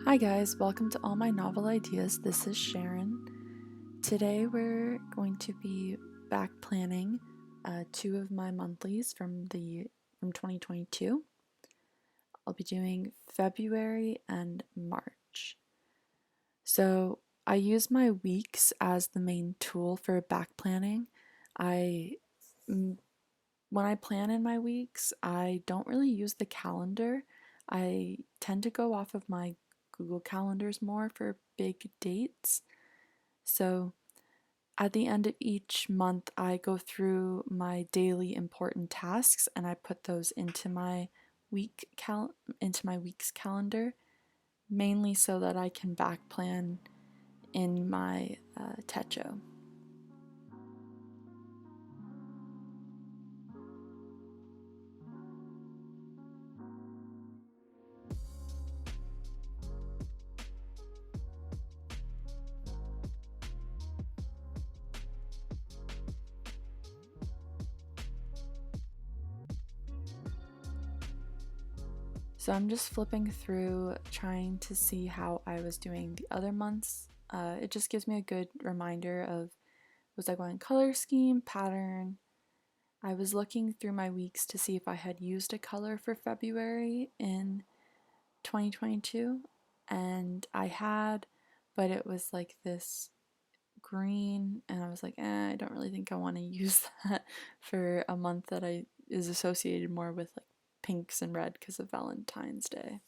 Hi guys, welcome to All My Novel Ideas. This is Sharon. Today we're going to be back planning two of my monthlies from 2022. I'll be doing February and March. So I use my weeks as the main tool for back planning. When I plan in my weeks, I don't really use the calendar. I tend to go off of my Google calendars more for big dates. So at the end of each month, I go through my daily important tasks and I put those into my week's calendar, mainly so that I can back plan in my techo. So I'm just flipping through trying to see how I was doing the other months. It just gives me a good reminder of, was I going color scheme, pattern? I was looking through my weeks to see if I had used a color for February in 2022, and I had, but it was like this green, and I was like, I don't really think I want to use that for a month that is associated more with like pinks and red because of Valentine's Day.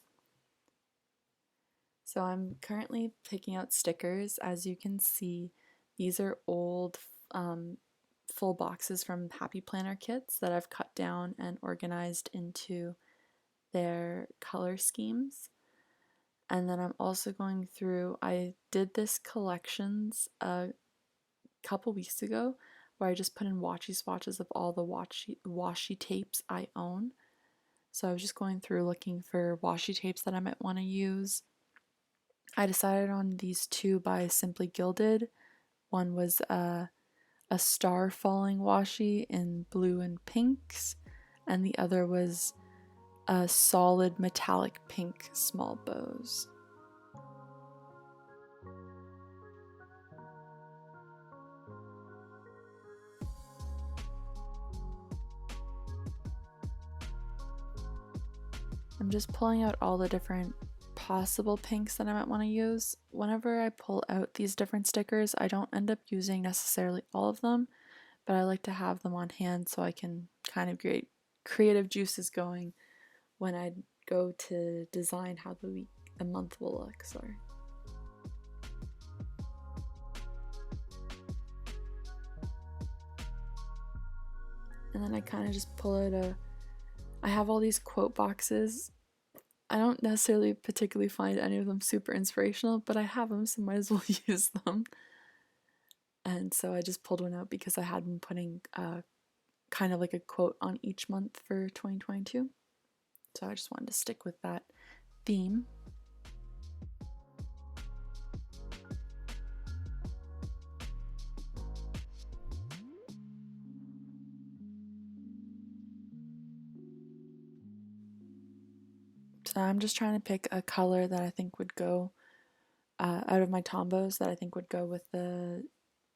So I'm currently picking out stickers. As you can see, these are old full boxes from Happy Planner kits that I've cut down and organized into their color schemes. And then I'm also going through, I did this collections a couple weeks ago where I just put in washi swatches of all the washi tapes I own. So I was just going through looking for washi tapes that I might want to use. I decided on these two by Simply Gilded. One was a star falling washi in blue and pinks, and the other was a solid metallic pink small bows. I'm just pulling out all the different possible pinks that I might want to use. Whenever I pull out these different stickers, I don't end up using necessarily all of them, but I like to have them on hand so I can kind of get creative juices going when I go to design how the month will look. Sorry. And then I kind of just pull out I have all these quote boxes. I don't necessarily particularly find any of them super inspirational, but I have them, so might as well use them. And so I just pulled one out because I had been putting kind of like a quote on each month for 2022. So I just wanted to stick with that theme. So I'm just trying to pick a color that I think would go out of my tombos that I think would go with the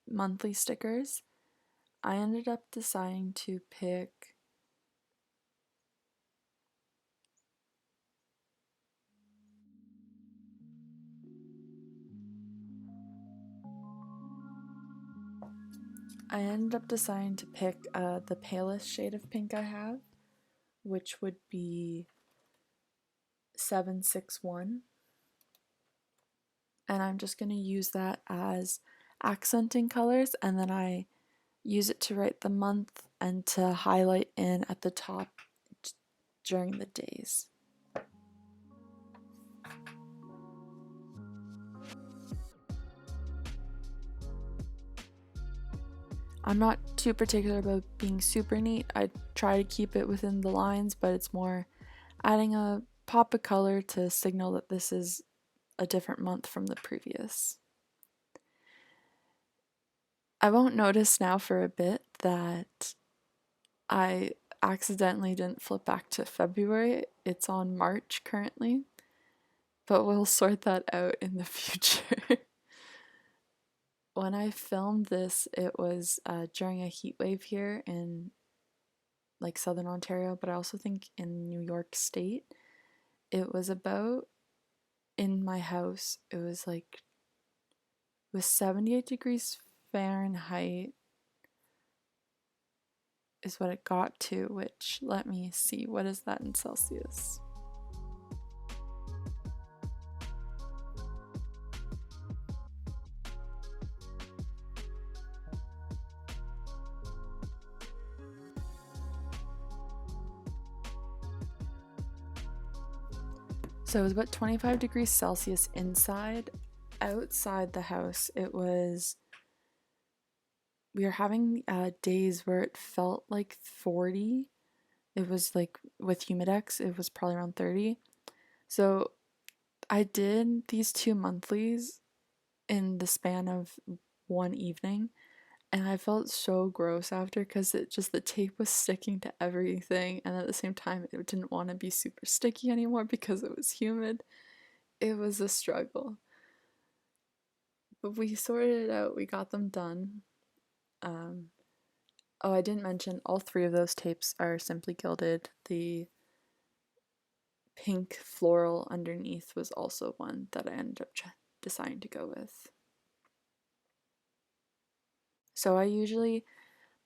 monthly stickers. I ended up deciding to pick the palest shade of pink I have, which would be 761. And I'm just going to use that as accenting colors, and then I use it to write the month and to highlight in at the top during the days. I'm not too particular about being super neat. I try to keep it within the lines, but it's more adding a pop of color to signal that this is a different month from the previous. I won't notice now for a bit that I accidentally didn't flip back to February. It's on March currently. but we'll sort that out in the future. When I filmed this, it was during a heat wave here in like southern Ontario, but I also think in New York State. It was about in my house, it was like it was 78 degrees Fahrenheit is what it got to, which let me see, what is that in Celsius? So it was about 25 degrees Celsius inside. Outside the house, we were having days where it felt like 40. It was like with Humidex, it was probably around 30. So I did these two monthlies in the span of one evening, and I felt so gross after because the tape was sticking to everything, and at the same time it didn't want to be super sticky anymore because it was humid. It was a struggle, but we sorted it out. We got them done. um, oh, I didn't mention all three of those tapes are simply gilded. The pink floral underneath was also one that I ended up deciding to go with. So I usually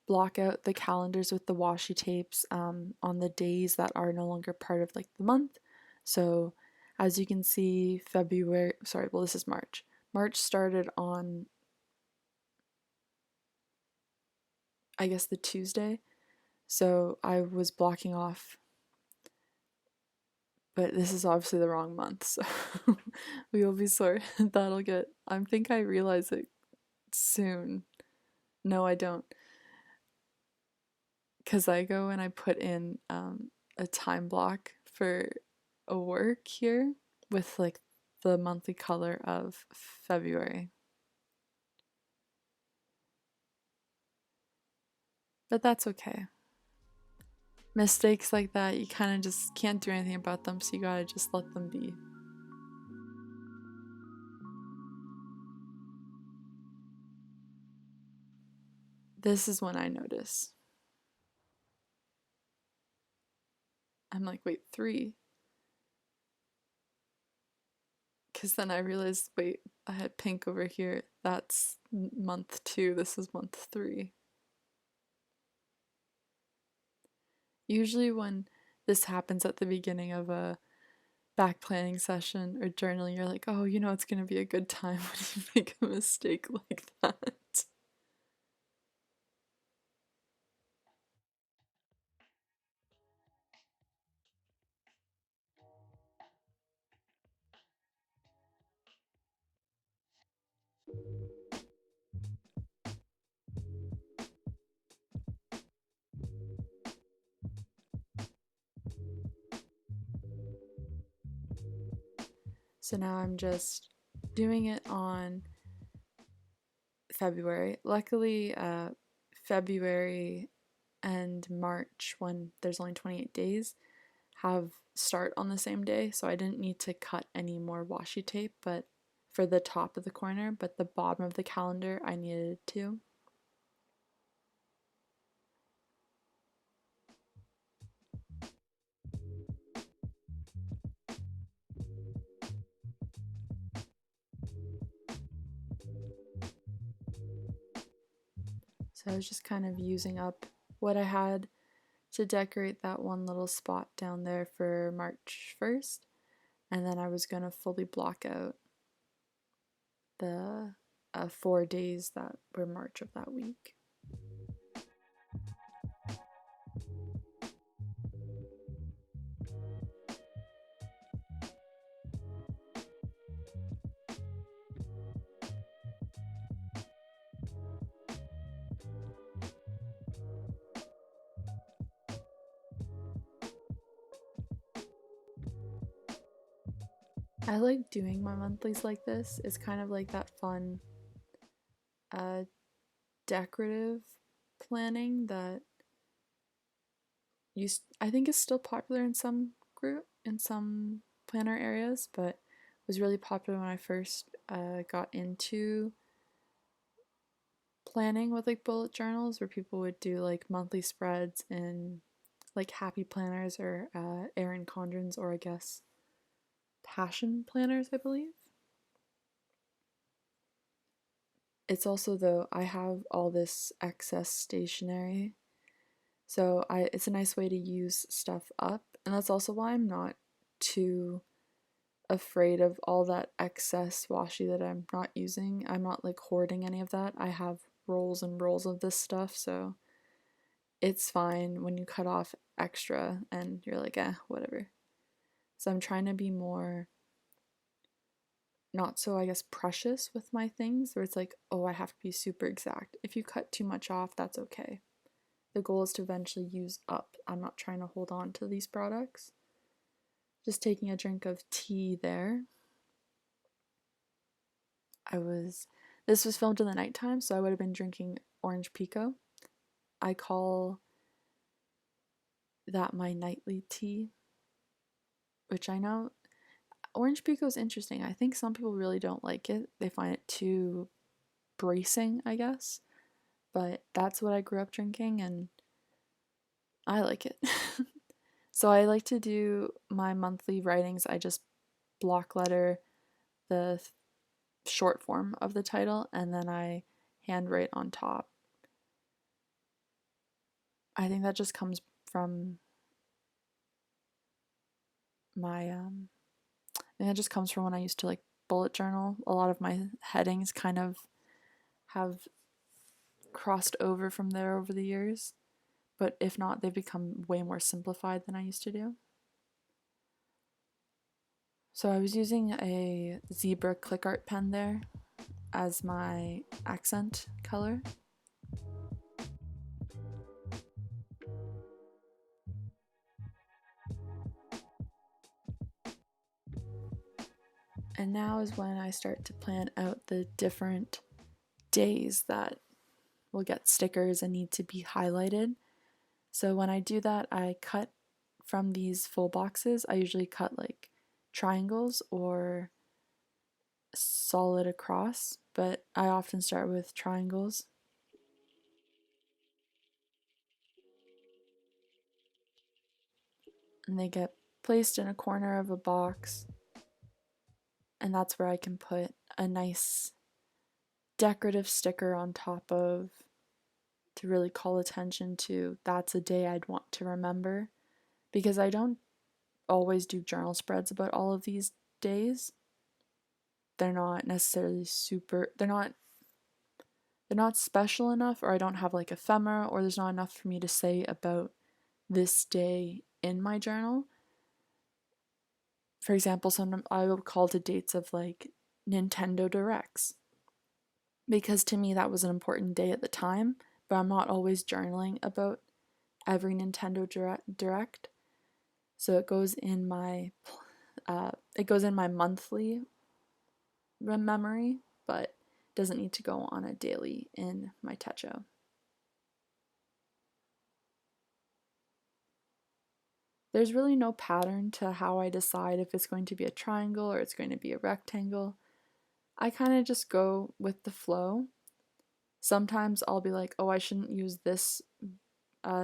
block out the calendars with the washi tapes on the days that are no longer part of like the month. So as you can see, this is March. March started on, I guess, the Tuesday. So I was blocking off, but this is obviously the wrong month. So we will be sorry. I think I realize it soon. No, I don't. Because I go and I put in a time block for a work here with like the monthly color of February. But that's okay. Mistakes like that, you kind of just can't do anything about them, so you gotta just let them be. This is when I notice. I'm like, wait, 3? Because then I realized, wait, I had pink over here. That's month 2. This is month 3. Usually, when this happens at the beginning of a back planning session or journaling, you're like, oh, it's going to be a good time when you make a mistake like that. So now I'm just doing it on February. Luckily, February and March, when there's only 28 days, have start on the same day, so I didn't need to cut any more washi tape, but for the top of the corner, but the bottom of the calendar I needed to. So I was just kind of using up what I had to decorate that one little spot down there for March 1st, and then I was going to fully block out the 4 days that were March of that week. I like doing my monthlies like this. It's kind of like that fun uh, decorative planning that I think is still popular in some planner areas, but was really popular when I first got into planning with like bullet journals, where people would do like monthly spreads in like happy planners or Erin Condren's, or I guess passion planners, I believe. It's also, though, I have all this excess stationery, so it's a nice way to use stuff up, and that's also why I'm not too afraid of all that excess washi that I'm not using. I'm not like hoarding any of that. I have rolls and rolls of this stuff, so it's fine when you cut off extra and you're like, whatever. So I'm trying to be more, not so, I guess, precious with my things, where it's like, oh, I have to be super exact. If you cut too much off, that's okay. The goal is to eventually use up. I'm not trying to hold on to these products. Just taking a drink of tea there. This was filmed in the nighttime, so I would have been drinking orange pico. I call that my nightly tea, which I know orange pico is interesting. I think some people really don't like it. They find it too bracing, I guess. But that's what I grew up drinking, and I like it. So I like to do my monthly writings. I just block letter the short form of the title, and then I handwrite on top. I think that just comes from my I think that just comes from when I used to like bullet journal. A lot of my headings kind of have crossed over from there over the years, but if not, they've become way more simplified than I used to do. So I was using a zebra click art pen there as my accent color. And now is when I start to plan out the different days that will get stickers and need to be highlighted. So when I do that, I cut from these full boxes. I usually cut like triangles or solid across, but I often start with triangles. And they get placed in a corner of a box, and that's where I can put a nice decorative sticker on top of, to really call attention to that's a day I'd want to remember, because I don't always do journal spreads about all of these days. They're not necessarily they're not special enough, or I don't have like ephemera, or there's not enough for me to say about this day in my journal. For example, sometimes I will call to dates of like Nintendo Directs, because to me that was an important day at the time, but I'm not always journaling about every Nintendo Direct. So it goes in my monthly memory, but doesn't need to go on a daily in my techo. There's really no pattern to how I decide if it's going to be a triangle or it's going to be a rectangle. I kind of just go with the flow. Sometimes I'll be like, oh, I shouldn't use this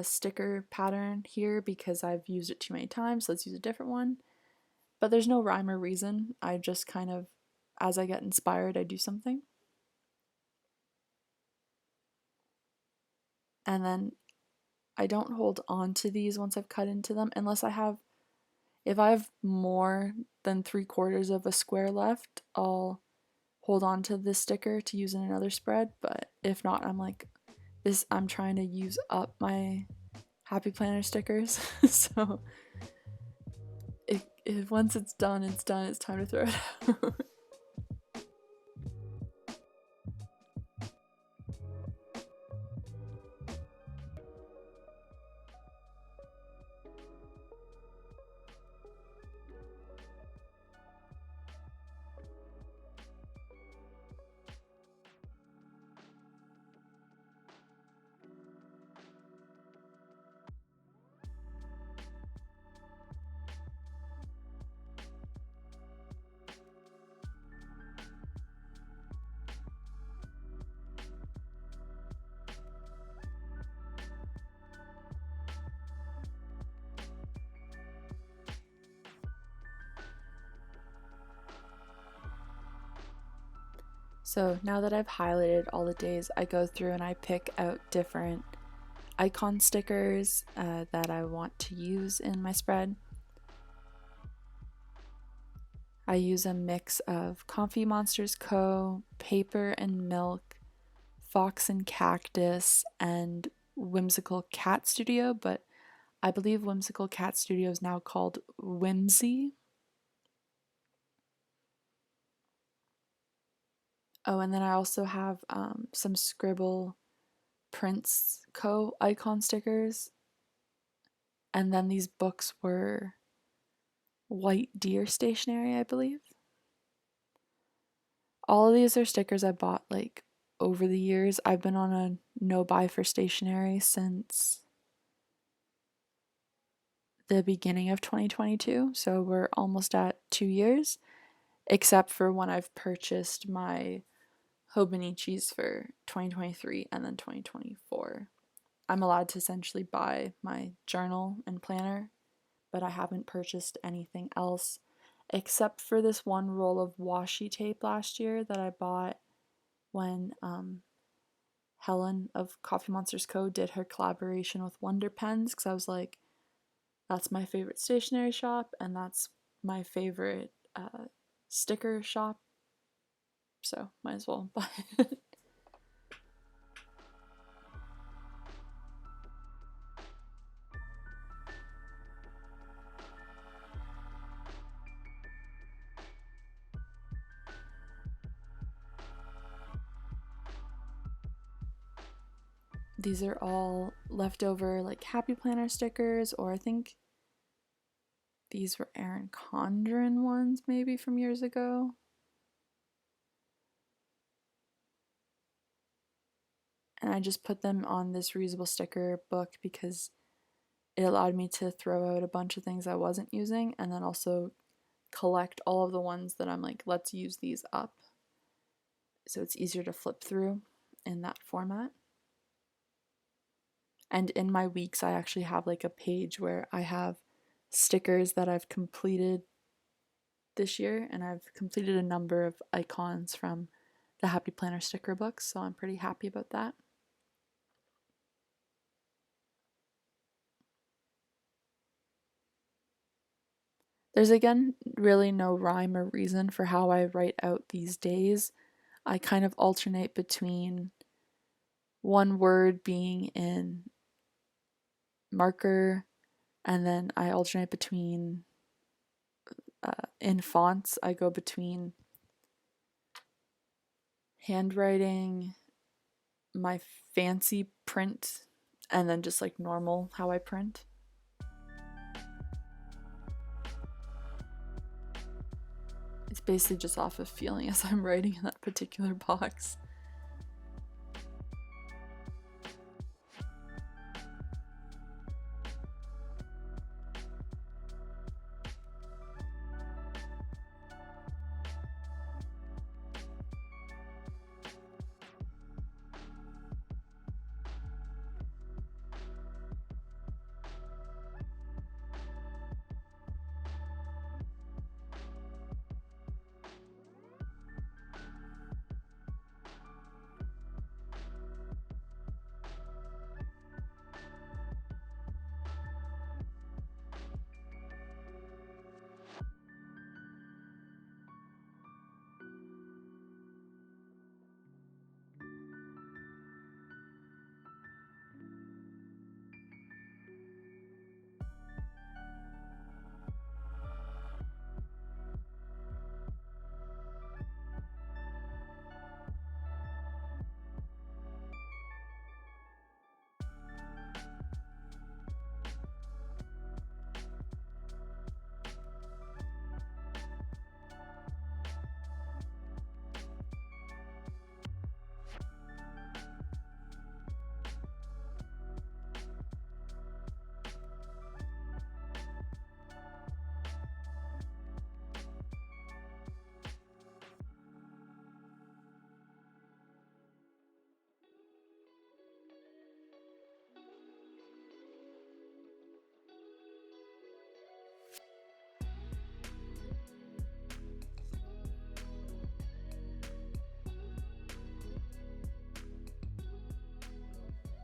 sticker pattern here because I've used it too many times, so let's use a different one. But there's no rhyme or reason. I just kind of, as I get inspired, I do something. And then I don't hold on to these once I've cut into them, unless if I have more than 3/4 of a square left, I'll hold on to this sticker to use in another spread. But if not, I'm like, I'm trying to use up my Happy Planner stickers. So if once it's done, it's done. It's time to throw it out. So now that I've highlighted all the days, I go through and I pick out different icon stickers that I want to use in my spread. I use a mix of Comfy Monsters Co., Paper and Milk, Fox and Cactus, and Whimsical Cat Studio, but I believe Whimsical Cat Studio is now called Whimsy. Oh, and then I also have some Scribble Prints Co. icon stickers. And then these books were White Deer stationery, I believe. All of these are stickers I bought like over the years. I've been on a no buy for stationery since the beginning of 2022, so we're almost at 2 years, except for when I've purchased my Hobonichis for 2023 and then 2024. I'm allowed to essentially buy my journal and planner, but I haven't purchased anything else except for this one roll of washi tape last year that I bought when Helen of Coffee Monsters Co. did her collaboration with Wonder Pens, because I was like, that's my favorite stationery shop and that's my favorite sticker shop, so might as well buy it. These are all leftover like Happy Planner stickers, or I think these were Erin Condren ones maybe from years ago. And I just put them on this reusable sticker book because it allowed me to throw out a bunch of things I wasn't using and then also collect all of the ones that I'm like, let's use these up. So it's easier to flip through in that format. And in my weeks, I actually have like a page where I have stickers that I've completed this year, and I've completed a number of icons from the Happy Planner sticker books, so I'm pretty happy about that. There's again really no rhyme or reason for how I write out these days. I kind of alternate between one word being in marker, and then I alternate between in fonts. I go between handwriting, my fancy print, and then just like normal how I print. It's basically just off of feeling as I'm writing in that particular box.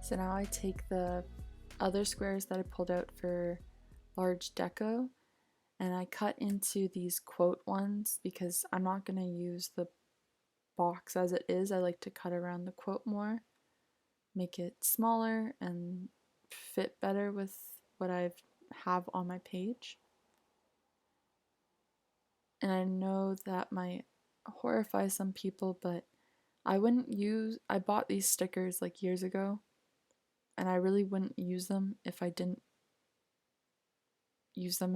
So now I take the other squares that I pulled out for large deco and I cut into these quote ones because I'm not going to use the box as it is. I like to cut around the quote more, make it smaller and fit better with what I have on my page. And I know that might horrify some people, but I bought these stickers like years ago, and I really wouldn't use them if I didn't use them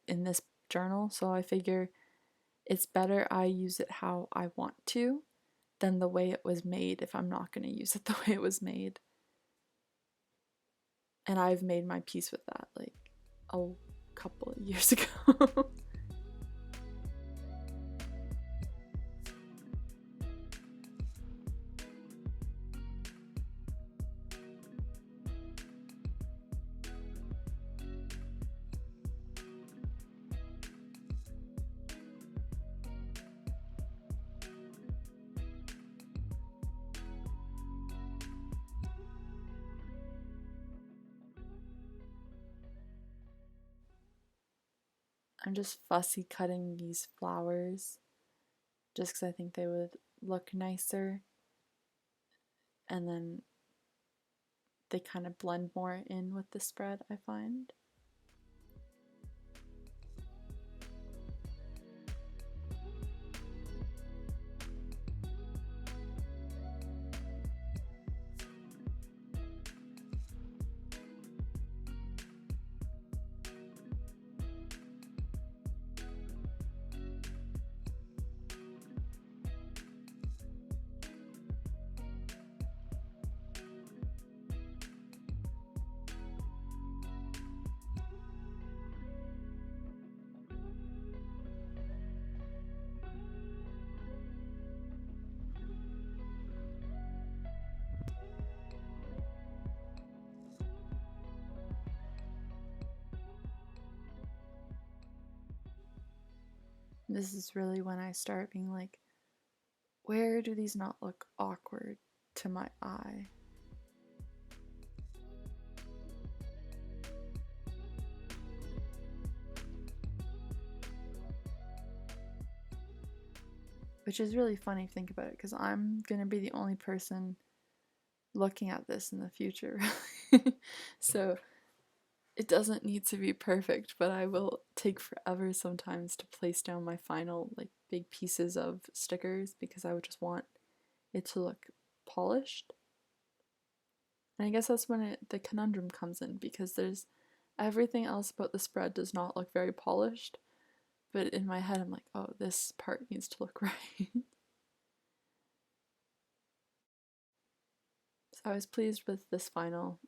in this journal. So I figure it's better I use it how I want to than the way it was made if I'm not going to use it the way it was made. And I've made my peace with that like a couple of years ago. I'm just fussy cutting these flowers just because I think they would look nicer, and then they kind of blend more in with the spread, I find. This is really when I start being like, where do these not look awkward to my eye? Which is really funny to think about it, because I'm going to be the only person looking at this in the future. So it doesn't need to be perfect, but I will take forever sometimes to place down my final like big pieces of stickers because I would just want it to look polished. And I guess that's when the conundrum comes in, because there's everything else about the spread does not look very polished, but in my head I'm like, oh, this part needs to look right. So I was pleased with this final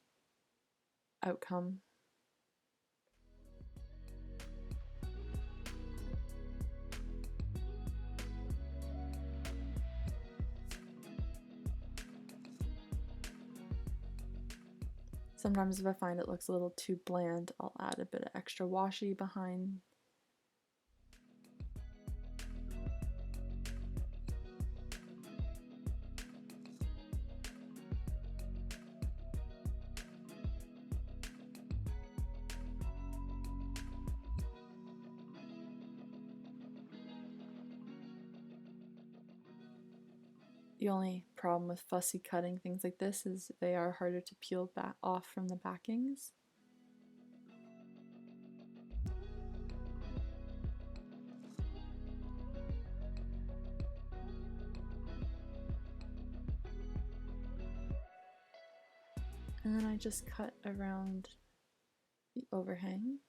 outcome. Sometimes if I find it looks a little too bland, I'll add a bit of extra washi behind. The only problem with fussy cutting things like this is they are harder to peel back off from the backings. And then I just cut around the overhang.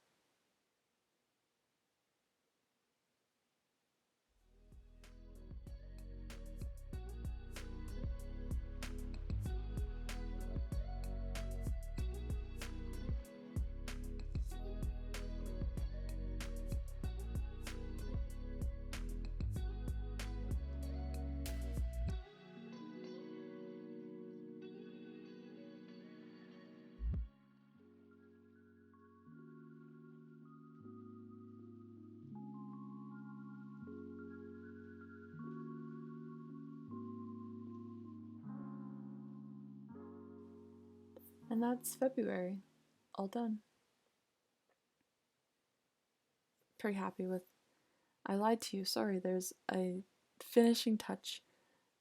And that's February. All done. Pretty happy with. I lied to you, sorry, there's a finishing touch.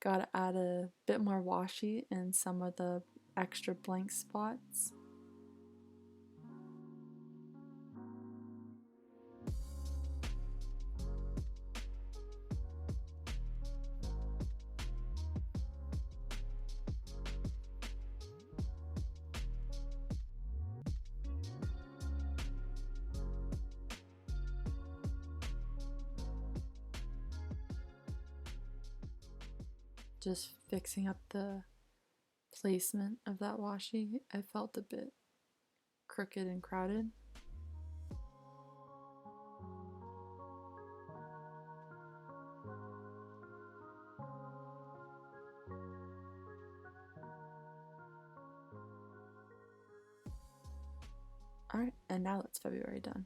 Gotta add a bit more washi in some of the extra blank spots. Just fixing up the placement of that washi. I felt a bit crooked and crowded. Alright, and now that's February done.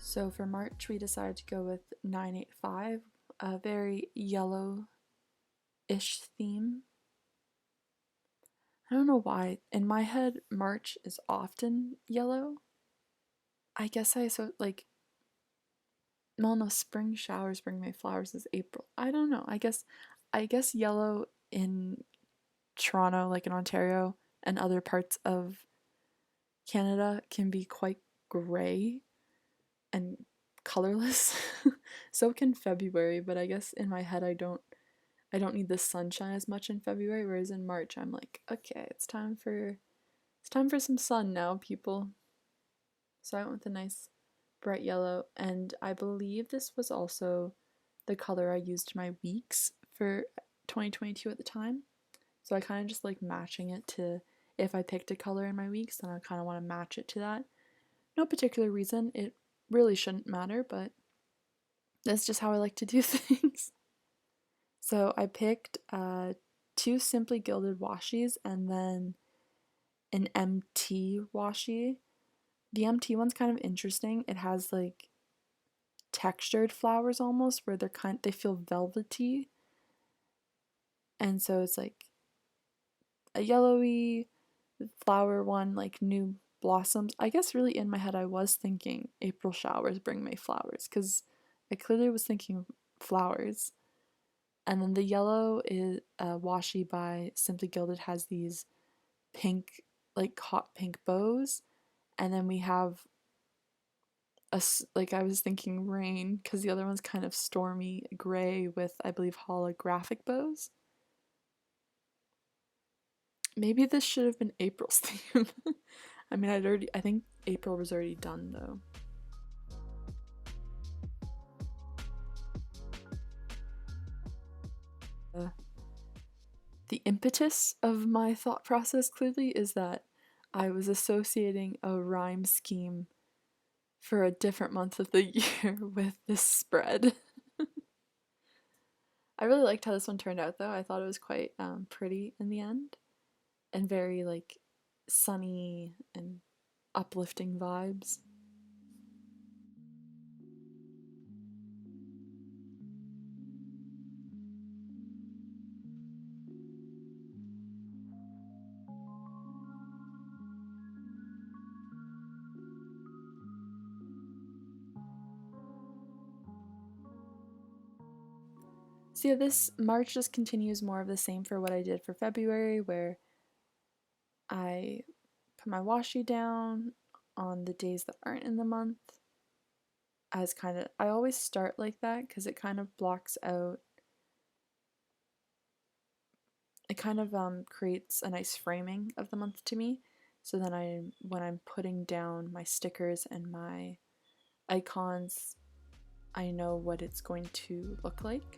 So for March, we decided to go with 985, a very yellow-ish theme. I don't know why. In my head, March is often yellow. I guess well, no, spring showers bring May flowers is April. I don't know. I guess yellow in Toronto, like in Ontario, and other parts of Canada can be quite gray and colorless. So can February, but I guess in my head I don't need the sunshine as much in February, whereas in March I'm like, okay, it's time for some sun now, people. So I went with a nice bright yellow, and I believe this was also the color I used my weeks for 2022 at the time. So I kind of just like matching it to, if I picked a color in my weeks, then I kind of want to match it to that. No particular reason, it really shouldn't matter, but that's just how I like to do things. So I picked 2 Simply Gilded washies and then an MT washi. The MT one's kind of interesting. It has like textured flowers almost, where they feel velvety. And so it's like a yellowy flower one, like new blossoms. I guess really in my head I was thinking April showers bring May flowers, because I clearly was thinking flowers. And then the yellow is washi by Simply Gilded, has these pink, like hot pink bows. And then we have like I was thinking rain, because the other one's kind of stormy gray with, I believe, holographic bows. Maybe this should have been April's theme. I mean, I think April was already done though. The impetus of my thought process clearly is that I was associating a rhyme scheme for a different month of the year with this spread. I really liked how this one turned out though. I thought it was quite pretty in the end, and very like sunny and uplifting vibes. So yeah, this March just continues more of the same for what I did for February, where I put my washi down on the days that aren't in the month. As kind of, I always start like that because it kind of blocks out, it kind of creates a nice framing of the month to me. So then when I'm putting down my stickers and my icons, I know what it's going to look like.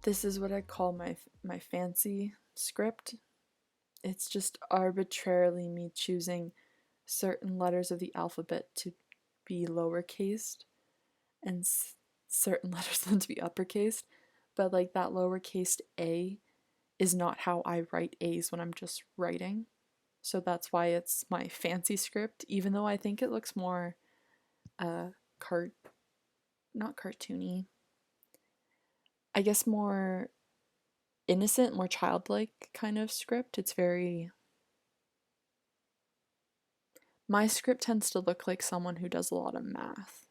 This is what I call my fancy script. it's just arbitrarily me choosing certain letters of the alphabet to be lowercased and certain letters then to be uppercased. But like that lowercase a is not how I write A's when I'm just writing. So that's why it's my fancy script, even though I think it looks more uh cart not cartoony. I guess more innocent, more childlike kind of script. It's very my script tends to look like someone who does a lot of math.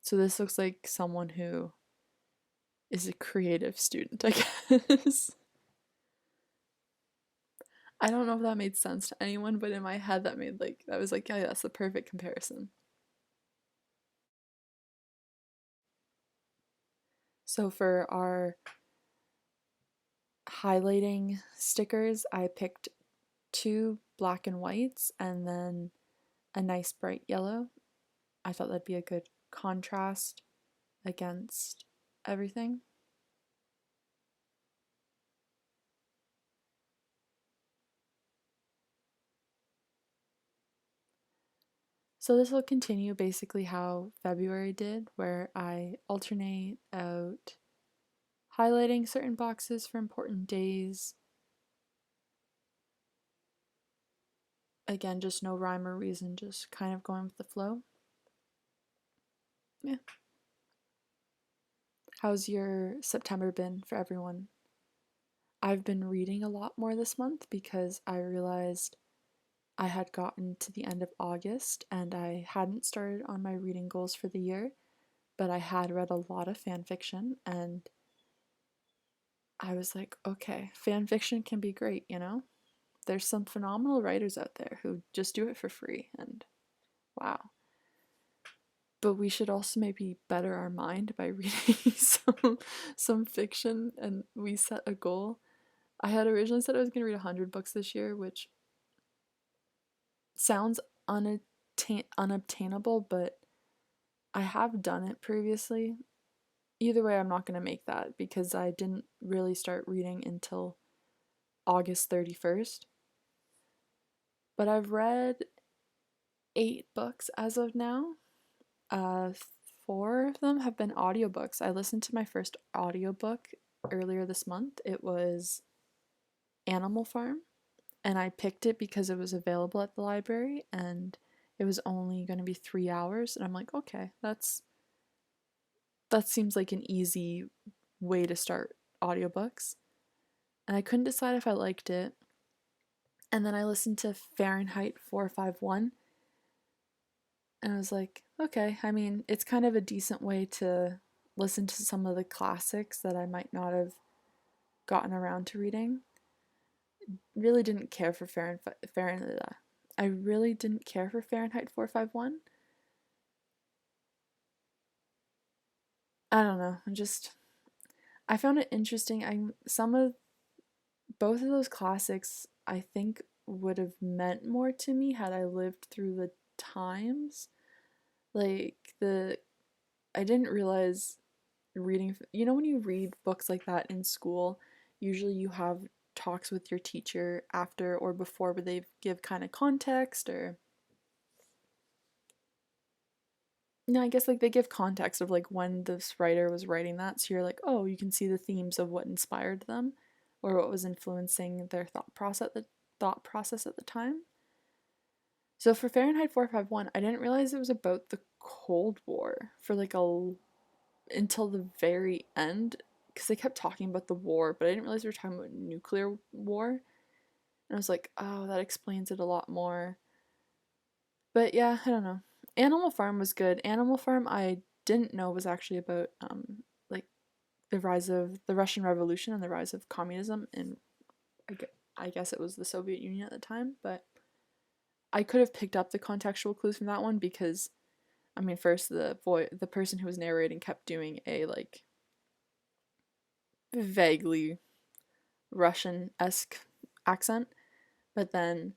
So this looks like someone who is a creative student, I guess. I don't know if that made sense to anyone, but in my head that was like, yeah, that's the perfect comparison. So for our highlighting stickers, I picked two black and whites and then a nice bright yellow. I thought that'd be a good contrast against everything. So this will continue basically how February did, where I alternate out highlighting certain boxes for important days. Again, just no rhyme or reason, just kind of going with the flow. Yeah. How's your September been for everyone? I've been reading a lot more this month because I realized I had gotten to the end of August and I hadn't started on my reading goals for the year, but I had read a lot of fan fiction and I was like, okay, fan fiction can be great, you know? There's some phenomenal writers out there who just do it for free and wow. But we should also maybe better our mind by reading some fiction and we set a goal. I had originally said I was going to read 100 books this year, which sounds unobtainable, but I have done it previously. Either way, I'm not going to make that because I didn't really start reading until August 31st. But I've read 8 books as of now. Uh, 4 of them have been audiobooks. I listened to my first audiobook earlier this month. It was Animal Farm, and I picked it because it was available at the library and it was only going to be 3 hours. And I'm like, okay, that seems like an easy way to start audiobooks. And I couldn't decide if I liked it. And then I listened to Fahrenheit 451 and I was like, okay, I mean, it's kind of a decent way to listen to some of the classics that I might not have gotten around to reading. Really didn't care for Fahrenheit. I really didn't care for Fahrenheit 451. I don't know. I found it interesting. I some of both of those classics I think would have meant more to me had I lived through the times. Like the I didn't realize reading, you know, when you read books like that in school, usually you have talks with your teacher after or before where they give kind of context or no, I guess like they give context of like when this writer was writing that, so you're like, oh, you can see the themes of what inspired them or what was influencing their thought process at the time. So for Fahrenheit 451, I didn't realize it was about the Cold War for like a until the very end because they kept talking about the war, but I didn't realize they were talking about nuclear war. And I was like, oh, that explains it a lot more. But yeah, I don't know. Animal Farm was good. Animal Farm I didn't know was actually about like the rise of the Russian Revolution and the rise of communism in I guess it was the Soviet Union at the time, but I could have picked up the contextual clues from that one because I mean, first the person who was narrating kept doing a like vaguely Russian-esque accent, but then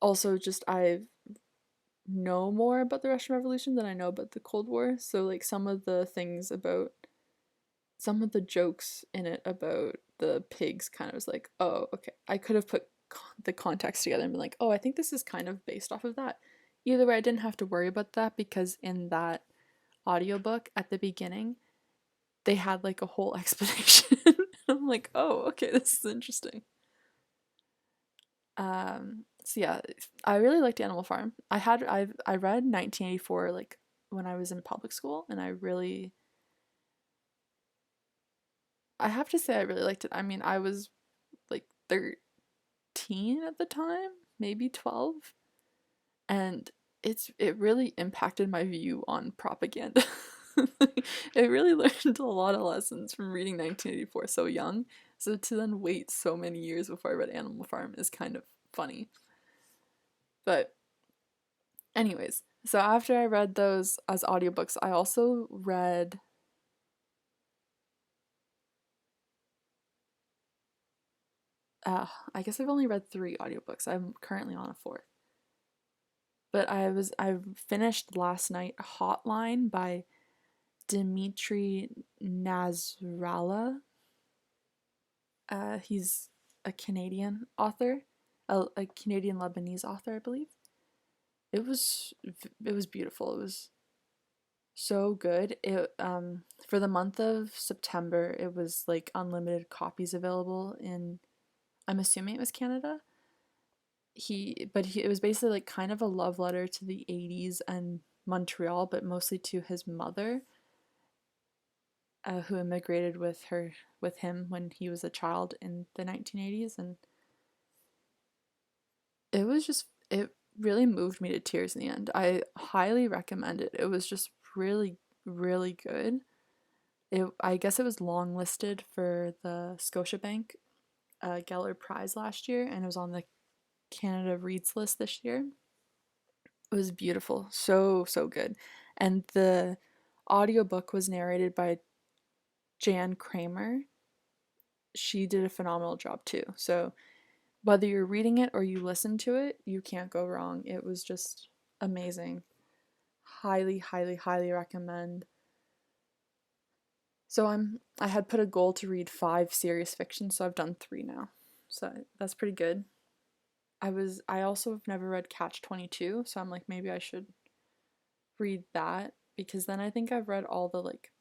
also just I know more about the Russian Revolution than I know about the Cold War. So like some of the things about some of the jokes in it about the pigs kind of was like, oh, okay. I could have put the context together and been like, oh, I think this is kind of based off of that. Either way, I didn't have to worry about that because in that audiobook at the beginning, they had like a whole explanation. I'm like, oh, okay, this is interesting. So yeah, I really liked Animal Farm. I read 1984 like when I was in public school, and I have to say I really liked it. I mean, I was like 13 at the time, maybe 12, and it really impacted my view on propaganda. I really learned a lot of lessons from reading 1984 so young. So to then wait so many years before I read Animal Farm is kind of funny. But anyways, so after I read those as audiobooks, I also read I guess I've only read 3 audiobooks. I'm currently on a 4th. But I finished last night Hotline by Dimitri Nasrallah. He's a Canadian author, a Canadian Lebanese author, I believe. It was it was beautiful. It was so good. It for the month of September, it was like unlimited copies available in, I'm assuming it was Canada. It was basically like kind of a love letter to the 80s and Montreal, but mostly to his mother, who immigrated with him when he was a child in the 1980s, and it really moved me to tears in the end. I highly recommend it. It was just really really good. I guess it was longlisted for the Scotiabank Geller Prize last year, and it was on the Canada Reads list this year. It was beautiful, so good. And the audiobook was narrated by Jan Kramer. She did a phenomenal job too. So whether you're reading it or you listen to it, you can't go wrong. It was just amazing. Highly, highly, highly recommend. So I had put a goal to read 5 serious fiction, so I've done 3 now. So that's pretty good. I also have never read Catch 22, so I'm like maybe I should read that, because then I think I've read all the like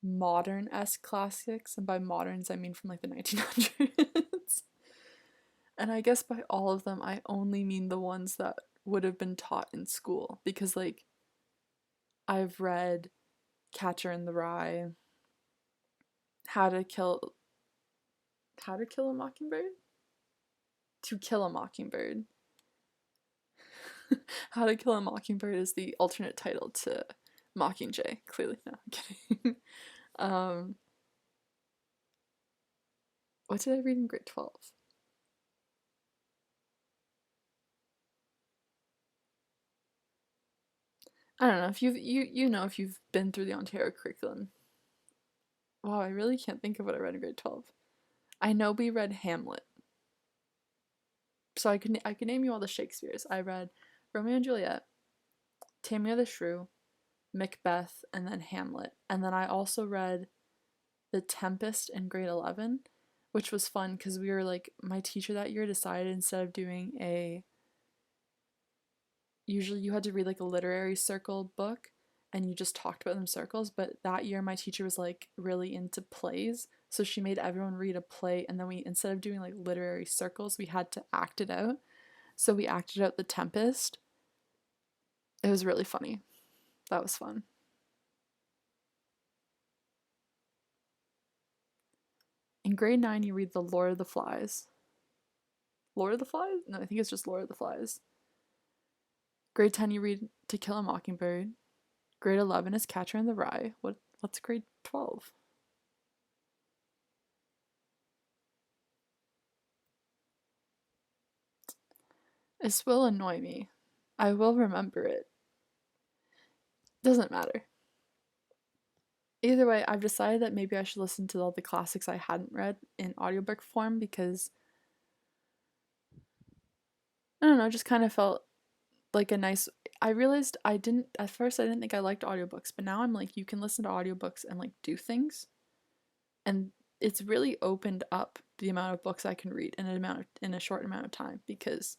modern-esque classics, and by moderns I mean from like the 1900s. And I guess by all of them I only mean the ones that would have been taught in school, because like I've read Catcher in the Rye, How to Kill a Mockingbird? To Kill a Mockingbird. How to Kill a Mockingbird is the alternate title to Mockingjay. Clearly, no, I'm kidding. um, what did I read in grade 12? I don't know if you know if you've been through the Ontario curriculum. Wow, I really can't think of what I read in grade 12. I know we read Hamlet, so I could name you all the Shakespeare's. I read Romeo and Juliet, Taming of the Shrew, Macbeth, and then Hamlet. And then I also read The Tempest in grade 11, which was fun because we were like, my teacher that year decided instead of doing usually you had to read like a literary circle book and you just talked about them in circles, but that year my teacher was like really into plays, so she made everyone read a play, and then we, instead of doing like literary circles, we had to act it out. So we acted out The Tempest. It was really funny. That was fun. In grade 9 you read The Lord of the Flies. Lord of the Flies? No, I think it's just Lord of the Flies. Grade 10 you read To Kill a Mockingbird. Grade 11 is Catcher in the Rye. What's grade 12? This will annoy me. I will remember it. Doesn't matter. Either way, I've decided that maybe I should listen to all the classics I hadn't read in audiobook form, because I don't know, just kind of felt like a nice, I realized I didn't at first I didn't think I liked audiobooks, but now I'm like you can listen to audiobooks and like do things, and it's really opened up the amount of books I can read in a short amount of time, because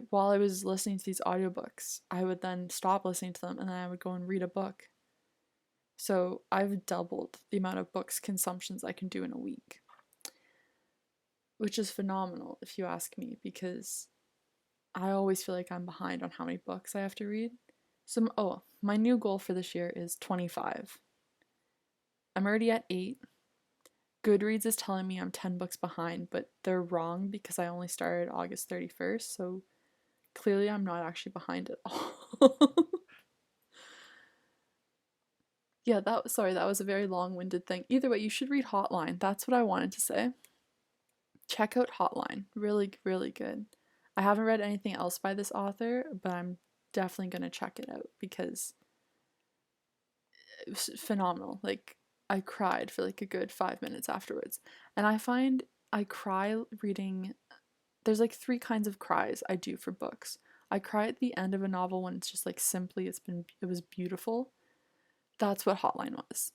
while I was listening to these audiobooks, I would then stop listening to them and then I would go and read a book. So I've doubled the amount of books consumptions I can do in a week, which is phenomenal if you ask me, because I always feel like I'm behind on how many books I have to read. So, my new goal for this year is 25. I'm already at 8. Goodreads is telling me I'm 10 books behind, but they're wrong because I only started August 31st, so clearly I'm not actually behind at all. Yeah, that was a very long-winded thing. Either way, you should read Hotline. That's what I wanted to say. Check out Hotline. Really, really good. I haven't read anything else by this author, but I'm definitely going to check it out because it was phenomenal. Like, I cried for like a good 5 minutes afterwards. And I find I cry reading, there's like 3 kinds of cries I do for books. I cry at the end of a novel when it's just like simply it was beautiful. That's what Hotline was.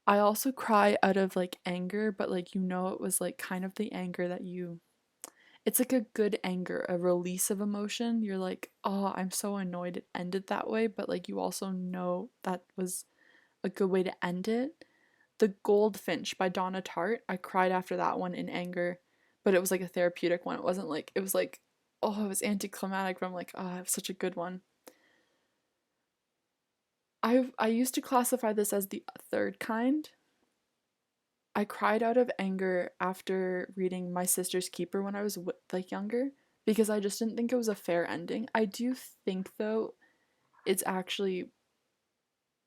I also cry out of like anger, but like it was like kind of the anger that it's like a good anger, a release of emotion. You're like, oh, I'm so annoyed it ended that way, but like you also know that was a good way to end it. The Goldfinch by Donna Tartt, I cried after that one in anger, but it was like a therapeutic one. It wasn't like, it was like, oh, it was anticlimactic, but I'm like, oh, I have such a good one. I used to classify this as the third kind. I cried out of anger after reading My Sister's Keeper when I was like younger, because I just didn't think it was a fair ending. I do think though it's actually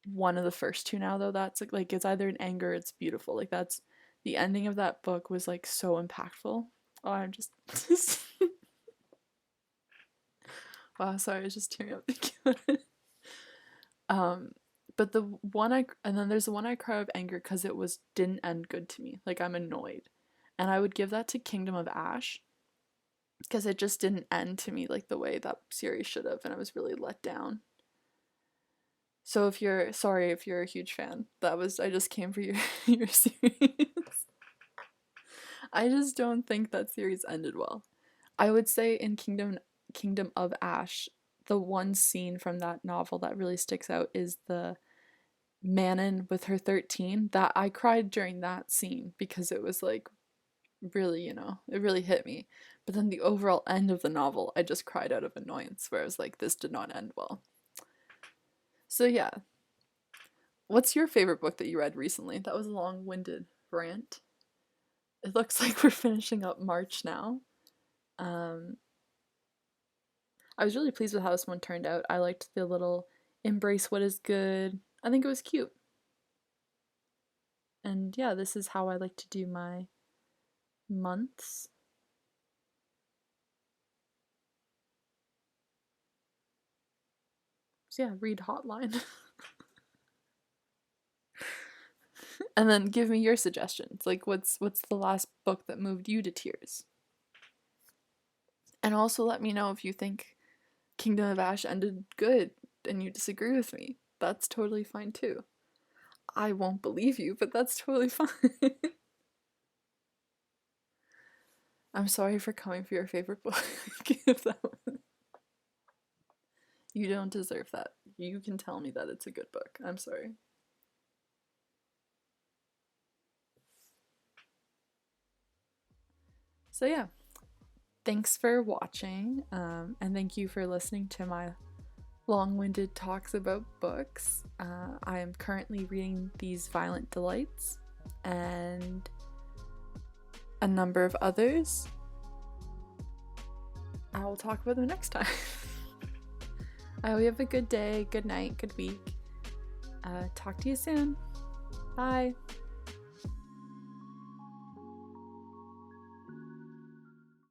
one of the first two now though, that's like it's either an anger or it's beautiful. Like that's the ending of that book was like so impactful. Oh, I'm just wow, sorry, I was just tearing up thinking about it. Um but and then there's the one I cry of anger because it didn't end good to me. Like I'm annoyed. And I would give that to Kingdom of Ash because it just didn't end to me like the way that series should have, and I was really let down. So if you're a huge fan, I just came for your series. I just don't think that series ended well. I would say in Kingdom of Ash, the one scene from that novel that really sticks out is the Manon with her 13. That I cried during that scene because it was like really, it really hit me. But then the overall end of the novel, I just cried out of annoyance, where I was like, this did not end well. So yeah. What's your favorite book that you read recently? That was a long-winded rant. It looks like we're finishing up March now. I was really pleased with how this one turned out. I liked the little embrace what is good. I think it was cute. And yeah, this is how I like to do my months. So yeah, read Hotline. And then give me your suggestions. Like what's the last book that moved you to tears? And also let me know if you think Kingdom of Ash ended good and you disagree with me. That's totally fine too. I won't believe you, but that's totally fine. I'm sorry for coming for your favorite book. You don't deserve that. You can tell me that it's a good book. I'm sorry. So yeah, thanks for watching, and thank you for listening to my long-winded talks about books. I am currently reading These Violent Delights and a number of others. I will talk about them next time. I hope you have a good day, good night, good week. Talk to you soon. Bye.